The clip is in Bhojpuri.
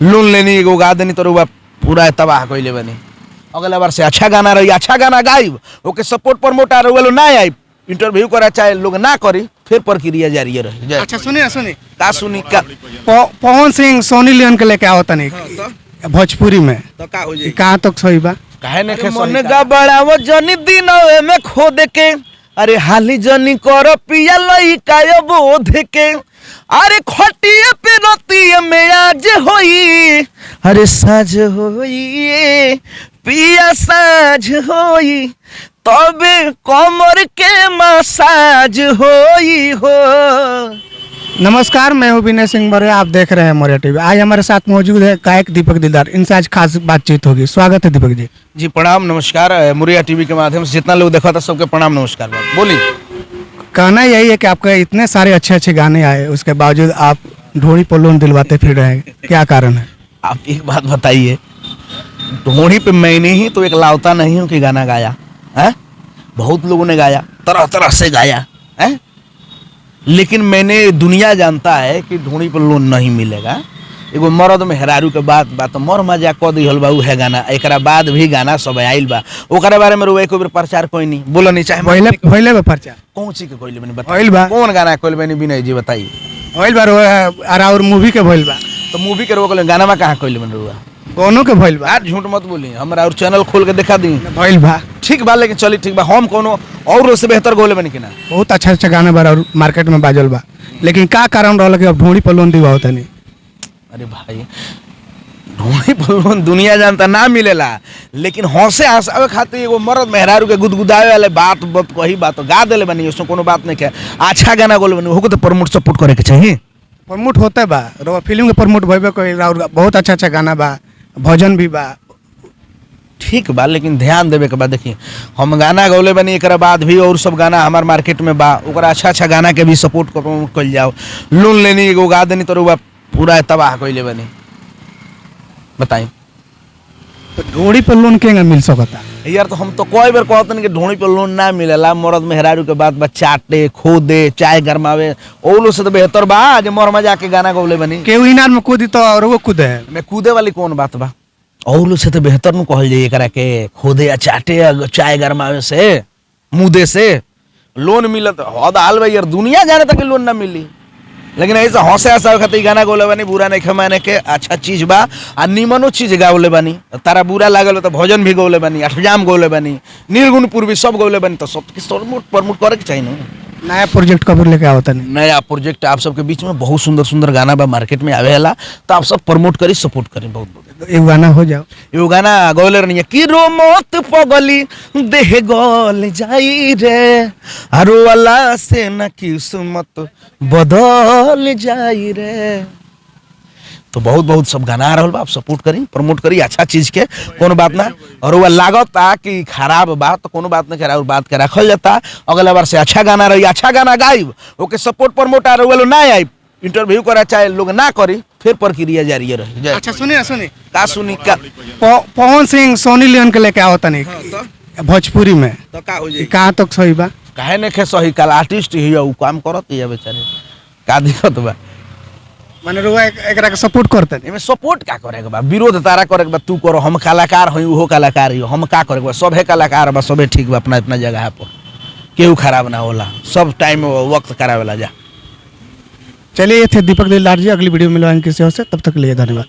लोन लेनी एगो गा देनी तो रुआ पूरा तबाह कइले बनी। अगला बार से अच्छा गाना रही, अच्छा गाना गाइब, ओके सपोर्ट प्रमोटर लो ना आई, इंटरव्यू करा चाहे लोग ना करी, फिर प्रक्रिया जारी रही। अच्छा सुनिए सुनिए का सुनी का पवन सिंह सोनी लियोन के लेके आवता नहीं भोजपुरी में तो का हो जाई? कहाँ तक सही बा? काहे ने मन गबड़ावो जनी दिनवे में खोद के, अरे हाली जनी कर पिया लई काय बोध के, अरे खटिए पे रतिए में आज होई, अरे साझ होई पिया साझ होई, तबे कमर के मसाज होई हो। नमस्कार, मैं हूँ विनय सिंह मौर्य, आप देख रहे हैं मौर्य टीवी। आज हमारे साथ मौजूद है गायक दीपक दिलदार, इनसे आज खास बातचीत होगी। स्वागत है दीपक जी। जी प्रणाम, नमस्कार। मौर्य टीवी के माध्यम से जितना लोग देखा था सबके प्रणाम नमस्कार। बोली कहना यही है कि आपके इतने सारे अच्छे अच्छे गाने आए, उसके बावजूद आप ढोड़ी पर लोन दिलवाते फिर रहे हैं, क्या कारण है? आप एक बात बताइए, ढोड़ी पे मैंने ही तो एक लावता नहीं हूँ कि गाना गाया है, बहुत लोगों ने गाया, तरह तरह से गाया है, लेकिन मैंने दुनिया जानता है कि ढोड़ी पर लोन नहीं मिलेगा। एगो मर्द में हेरारू के बात मर मजाक कह दिहल बा है गाना, एकरा बाद भी गाना सब आइल बा, ओकरा बारे में एक बेर प्रचार कोई नहीं बोला नहीं चाहे पहले प्रचार कौन सी के कोई बनी होइल बा, कौन गाना कोई बनी विनय जी बताइए? होइल बा और मूवी के भइल बा, तो मूवी के रोक गाना में कहाँ कोई बन रुआ? दोनों के भइल बा। आज झूठ मत बोली, हमरा और चैनल खोल के दिखा दी भइल बा। ठीक बा, लेकिन चली ठीक बा, हम कोनो और से बेहतर गोले बनी कि ना? बहुत अच्छा अच्छा गाना बा और मार्केट में बाजल बा, लेकिन का कारण रहल कि अब ढोड़ी पर लोन दिवा होता नहीं? अरे भाई, ढोड़ी पर लोन दुनिया जानता ना मिलेला, लेकिन हंसे हंसावे खातिर एगो मर्द मेहरारू के गुदगुदावे वाले बात कही बात गा देले बनी, उसमें कोनो बात नहीं के। अच्छा गाना गोले बनी होको तो प्रमोट सपोर्ट करे के चाहिए। प्रमोट होता बा, रो फिल्म के प्रमोट भइबे कोई, और बहुत अच्छा अच्छा गाना बा, भजन भी बा। ठीक बा, लेकिन ध्यान देवे के बाद देखिए, हम गाना गौले बनी, एक बाद भी और सब गाना हमार मार्केट में बा, ओकरा अच्छा अच्छा गाना के भी सपोर्ट कल जाओ। लोन लेनी एगो गा देनी तो रुआ पूरा तबाह कइले बनी। बताई तो ढोड़ी पर लोन केंगा मिल सकता यार? तो हम तो कई बार कहते कि ढोड़ी पर लोन ना मिलेला, मर्द मेहरारू के बाद चाटे खोदे चाय गरमावे, ओलो से तो बेहतर बा जे मर मजा के गाना गौले बनी। केहू इनार में कूदी तो और वो कूदे मैं कूदे वाली कौन बात बा? और से तो बेहतर नु कहल जाइए एकरा के खोदे या चाटे या चाय गरमावे से मुदे से लोन मिलत हद हाल भाई यार, दुनिया जाने तक लोन ना मिली, लेकिन ऐसा हंसे हंसा खातिर गाना गौले बानी, बुरा नहीं खमाने के अच्छा चीज बा आ निमनो चीज गावले बानी। तारा बुरा लागल तो भजन भी गौले बानी, अष्टजाम गौले बानी, निर्गुण पूर्वी सब गौले बानी, तो सब प्रमोट करे के चाहिए ना। नया प्रोजेक्ट कब लेके आवता नहीं? नया प्रोजेक्ट आप सबके बीच में बहुत सुंदर सुंदर गाना बा मार्केट में आवेला, तो आप सब प्रमोट करी, सपोर्ट करी। बहुत बहुत एक गाना हो जाओ, एगो गाना गौले रहनी है कि रो मत पगली देह गल जाई रे, आरो वाला से न किस्मत बदल जाई रे। तो बहुत बहुत सब गाना आ रहा बा, आप सपोर्ट करी, प्रमोट करी, अच्छा चीज के कोनो बात ना। और वो लागत कि खराब बात तो कोनो बात नहीं, खराब बात के रखल जाता। अगला बार से अच्छा गाना रही, अच्छा गाना गाइब, ओके सपोर्ट प्रमोटर वो ना आई, इंटरव्यू करा चाहे लोग ना करी, फिर प्रक्रिया जारी रही। अच्छा सुनिए सुनिए का सुनी का पवन सिंह सोनी लियोन के लेके आवता नहीं भोजपुरी में तो का हो जाई? कहाँ तक सही बा? काहे ने के सही, कल आर्टिस्ट ही उ काम करत है बेचारे, का दिक्कत बा? माने रुआ एकरा के सपोर्ट करते नहीं? एमे सपोर्ट का करे के बा, विरोध तारा करे के बा, तू करो, हम कलाकार हई उहो कलाकार ही, हम का करे के बा? सबे कलाकार बा, सबे ठीक बा अपना अपना जगह पर, केहू खराब ना होला, सब टाइम वक्त करावेला जा। चलिए, ये थे दीपक दिलदार जी, अगली वीडियो में मिलवाएंगे किसी और से, तब तक के लिए धन्यवाद।